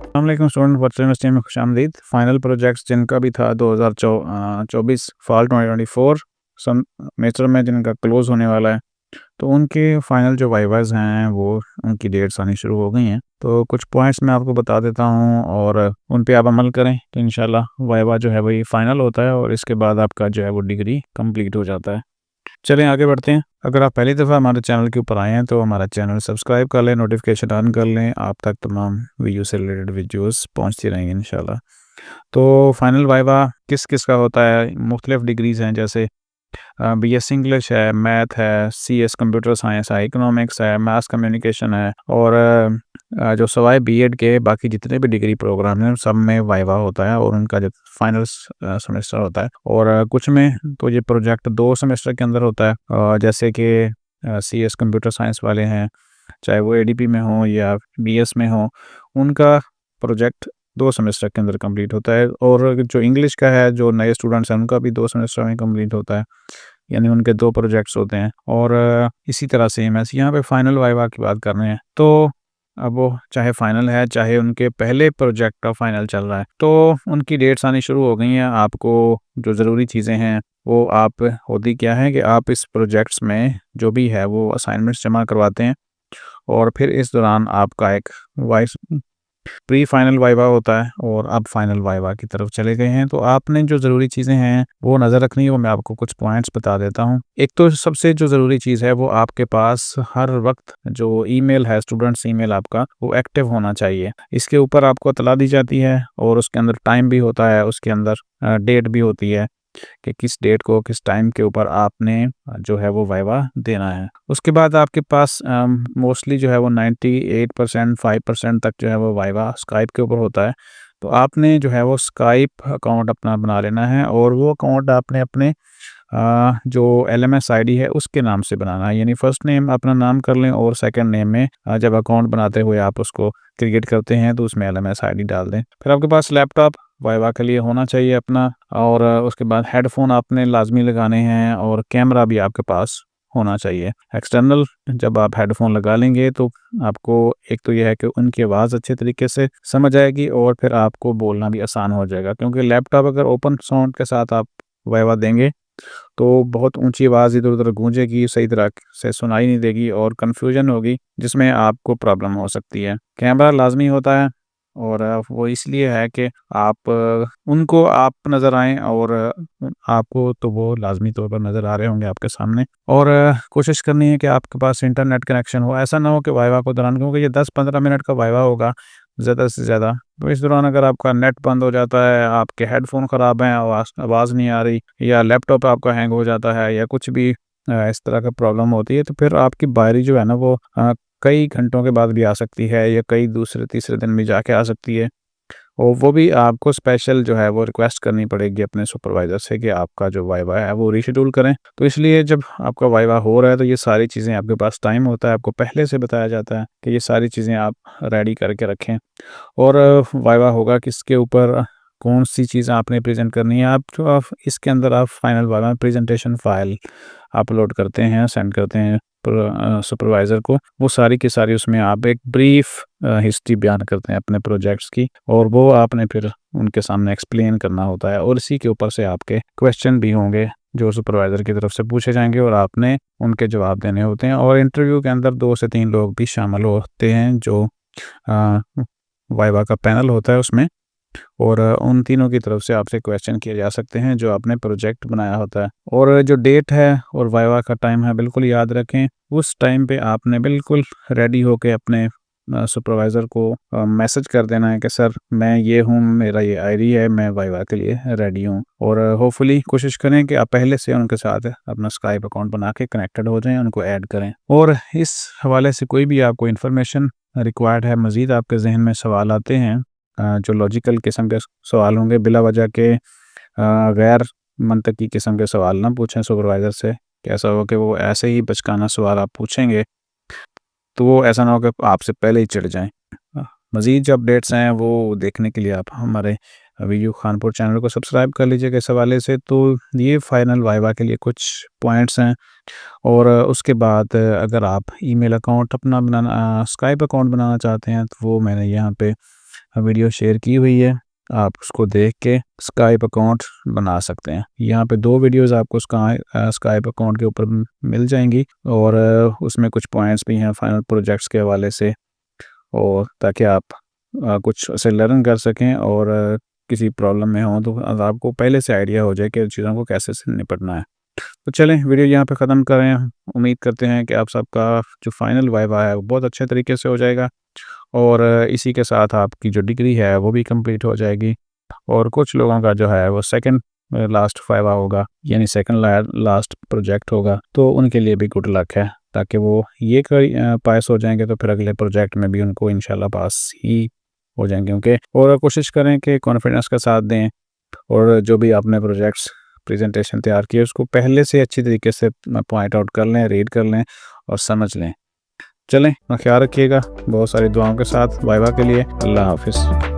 अस्सलामुअलैकुम student virtual university में खुशामदीद। Final projects जिनका भी था 2024 फॉल 2024 सेमेस्टर में जिनका क्लोज़ होने वाला है, तो उनके फाइनल जो वाइवाज़ हैं वो उनकी डेट्स आनी शुरू हो गई हैं। तो कुछ पॉइंट्स मैं आपको बता देता हूँ और उन पे आप अमल करें तो इंशाल्लाह वाइवा जो है वही फ़ाइनल होता है और इसके बाद आपका जो है वो डिग्री कंप्लीट हो जाता है। चलें आगे बढ़ते हैं। अगर आप पहली दफ़ा हमारे चैनल के ऊपर आए हैं तो हमारा चैनल सब्सक्राइब कर लें, नोटिफिकेशन ऑन कर लें, आप तक तमाम वीडियो से रिलेटेड वीडियोस पहुंचती रहेंगी इंशाल्लाह। तो फाइनल वाइवा किस किस का होता है, मुख्तलिफ डिग्रीज़ हैं, जैसे बीएससी इंग्लिश है, मैथ है, सीएस कंप्यूटर साइंस है, इकोनॉमिक्स है, मास कम्युनिकेशन है और जो सवाए बीएड के बाकी जितने भी डिग्री प्रोग्राम हैं सब में वाइवा होता है और उनका जो फाइनल सेमेस्टर होता है। और कुछ में तो ये प्रोजेक्ट 2 सेमेस्टर के अंदर होता है, जैसे कि सीएस कंप्यूटर साइंस वाले हैं, चाहे वो एडीपी में हो या बीएस में हो, उनका प्रोजेक्ट 2 सेमेस्टर के अंदर कंप्लीट होता है। और जो इंग्लिश का है, जो नए स्टूडेंट्स हैं, उनका भी 2 सेमेस्टर में कंप्लीट होता है, यानी उनके 2 प्रोजेक्ट्स होते हैं। और इसी तरह से ऐसे यहाँ पे फाइनल वाइवा की बात कर रहे हैं, तो अब वो चाहे फाइनल है, चाहे उनके पहले प्रोजेक्ट का फाइनल चल रहा है, तो उनकी डेट्स आनी शुरू हो गई हैं। आपको जो ज़रूरी चीज़ें हैं वो आप होती क्या है कि आप इस प्रोजेक्ट्स में जो भी है वो असाइनमेंट्स जमा करवाते हैं और फिर इस दौरान आपका एक वाइस प्री फाइनल वाइवा होता है और अब फाइनल वाइवा की तरफ चले गए हैं। तो आपने जो ज़रूरी चीज़ें हैं वो नज़र रखनी है, वो मैं आपको कुछ पॉइंट्स बता देता हूँ। एक तो सबसे जो ज़रूरी चीज़ है वो आपके पास हर वक्त जो ईमेल है, स्टूडेंट्स ईमेल आपका, वो एक्टिव होना चाहिए। इसके ऊपर आपको इत्तला दी जाती है और उसके अंदर टाइम भी होता है, उसके अंदर डेट भी होती है कि किस डेट को किस टाइम के ऊपर आपने जो है वो वाइवा देना है। उसके बाद आपके पास मोस्टली जो है वो 98% 5% तक जो है वो वाइवा स्काइप के ऊपर होता है। तो आपने जो है वो स्काइप अकाउंट अपना बना लेना है और वो अकाउंट आपने अपने जो एलएमएस आईडी है उसके नाम से बनाना है, यानी फ़र्स्ट नेम अपना नाम कर लें और सेकंड नेम में जब अकाउंट बनाते हुए आप उसको क्रिएट करते हैं तो उसमें एलएमएस आईडी डाल दें। फिर आपके पास लैपटॉप वाइवा के लिए होना चाहिए अपना, और उसके बाद हेडफ़ोन आपने लाज़मी लगाने हैं और कैमरा भी आपके पास होना चाहिए। एक्सटर्नल जब आप हेडफ़ोन लगा लेंगे तो आपको एक तो ये है कि उनकी आवाज़ अच्छे तरीके से समझ आएगी और फिर आपको बोलना भी आसान हो जाएगा, क्योंकि लैपटॉप अगर ओपन साउंड के साथ आप वाइवा देंगे तो बहुत ऊँची आवाज़ इधर-उधर गूंजेगी, सही तरह से सुनाई नहीं देगी और कन्फ्यूजन होगी, जिसमें आपको प्रॉब्लम हो सकती है। कैमरा लाज़मी होता है और वो इसलिए है कि आप उनको आप नज़र आएँ और आपको तो वो लाज़मी तौर पर नज़र आ रहे होंगे आपके सामने। और कोशिश करनी है कि आपके पास इंटरनेट कनेक्शन हो। ऐसा ना हो कि वाइवा के दौरान, क्योंकि ये 10-15 मिनट का वाइवा होगा ज़्यादा से ज़्यादा, तो इस दौरान अगर आपका नेट बंद हो जाता है, आपके हेडफ़ोन ख़राब हैं, आवाज़ नहीं आ रही, या लैपटॉप आपका हैंग हो जाता है, या कुछ भी इस तरह का प्रॉब्लम होती है, तो फिर आपकी बारी जो है ना वो कई घंटों के बाद भी आ सकती है या कई दूसरे तीसरे दिन भी जाके आ सकती है। और वो भी आपको स्पेशल जो है वो रिक्वेस्ट करनी पड़ेगी अपने सुपरवाइज़र से कि आपका जो वाइवा है वो रीशेड्यूल करें। तो इसलिए जब आपका वाइवा हो रहा है तो ये सारी चीज़ें आपके पास टाइम होता है, आपको पहले से बताया जाता है कि ये सारी चीज़ें आप रेडी करके रखें। और वाइवा होगा किसके ऊपर, कौन-सी चीज़ आपने प्रेज़ेंट करनी है, आप इसके अंदर आप फाइनल वाला प्रेज़ेंटेशन फ़ाइल अपलोड करते हैं, सेंड करते हैं सुपरवाइज़र को। वो सारी की सारी उसमें आप एक ब्रीफ़ हिस्ट्री बयान करते हैं अपने प्रोजेक्ट्स की, और वो आपने फिर उनके सामने एक्सप्लेन करना होता है और इसी के ऊपर से आपके क्वेश्चन भी होंगे जो सुपरवाइज़र की तरफ से पूछे जाएँगे और आपने उनके जवाब देने होते हैं। और इंटरव्यू के अंदर 2 से 3 लोग भी शामिल होते हैं जो अ, वाइवा का पैनल होता है उसमें, और उन तीनों की तरफ से आपसे क्वेश्चन किए जा सकते हैं जो आपने प्रोजेक्ट बनाया होता है। और जो डेट है और वाइवा का टाइम है बिल्कुल याद रखें। उस टाइम पे आपने बिल्कुल रेडी होके अपने सुपरवाइज़र को मैसेज कर देना है कि सर मैं ये हूँ, मेरा ये आईडी है, मैं वाइवा के लिए रेडी हूँ। और होपफुली कोशिश करें कि आप पहले से उनके साथ अपना स्काइप अकाउंट बना के कनेक्टेड हो जाएँ, उनको ऐड करें। और इस हवाले से कोई भी आपको इन्फॉर्मेशन रिक्वायर्ड है, मज़ीद आपके ज़हन में सवाल आते हैं, जो लॉजिकल किस्म के सवाल होंगे, बिला वजह के गैर मंतकी किस्म के सवाल ना पूछें सुपरवाइज़र से। कि ऐसा हो कि वो ऐसे ही बचकाना सवाल आप पूछेंगे तो वो ऐसा ना हो कि आपसे पहले ही चिढ़ जाएँ। मज़ीद जो अपडेट्स हैं वो देखने के लिए आप हमारे वीयू खानपुर चैनल को सब्सक्राइब कर लीजिएगा इस हवाले से। तो ये फाइनल वाइवा के लिए कुछ पॉइंट्स हैं। और उसके बाद अगर आप ईमेल अकाउंट अपना बनाना स्काइप अकाउंट बनाना चाहते हैं तो वो मैंने यहाँ पे वीडियो शेयर की हुई है, आप उसको देख के स्काइप अकाउंट बना सकते हैं। यहाँ पे 2 वीडियोस आपको स्काइप अकाउंट के ऊपर मिल जाएंगी और उसमें कुछ पॉइंट्स भी हैं फाइनल प्रोजेक्ट्स के हवाले से, और ताकि आप कुछ उसे लर्न कर सकें और किसी प्रॉब्लम में हो तो आपको पहले से आइडिया हो जाए कि चीज़ों को कैसे से निपटना है। तो चलें वीडियो यहाँ पे ख़त्म करें। उम्मीद करते हैं कि आप सबका जो फाइनल वाइवा है वो बहुत अच्छे तरीके से हो जाएगा और इसी के साथ आपकी जो डिग्री है वो भी कंप्लीट हो जाएगी। और कुछ लोगों का जो है वो सेकंड लास्ट वाइवा होगा, यानी सेकंड लास्ट प्रोजेक्ट होगा, तो उनके लिए भी गुड लक है, ताकि वो ये पास हो जाएंगे तो फिर अगले प्रोजेक्ट में भी उनको इंशाल्लाह पास ही हो जाएंगे उनके। और कोशिश करें कि कॉन्फिडेंस का साथ दें और जो भी आपने प्रोजेक्ट्स प्रेजेंटेशन तैयार किए उसको पहले से अच्छी तरीके से पॉइंट आउट कर लें, रीड कर लें और समझ लें। चलें, अपना ख्याल रखिएगा, बहुत सारी दुआओं के साथ वाइवा के लिए। अल्लाह हाफिज़।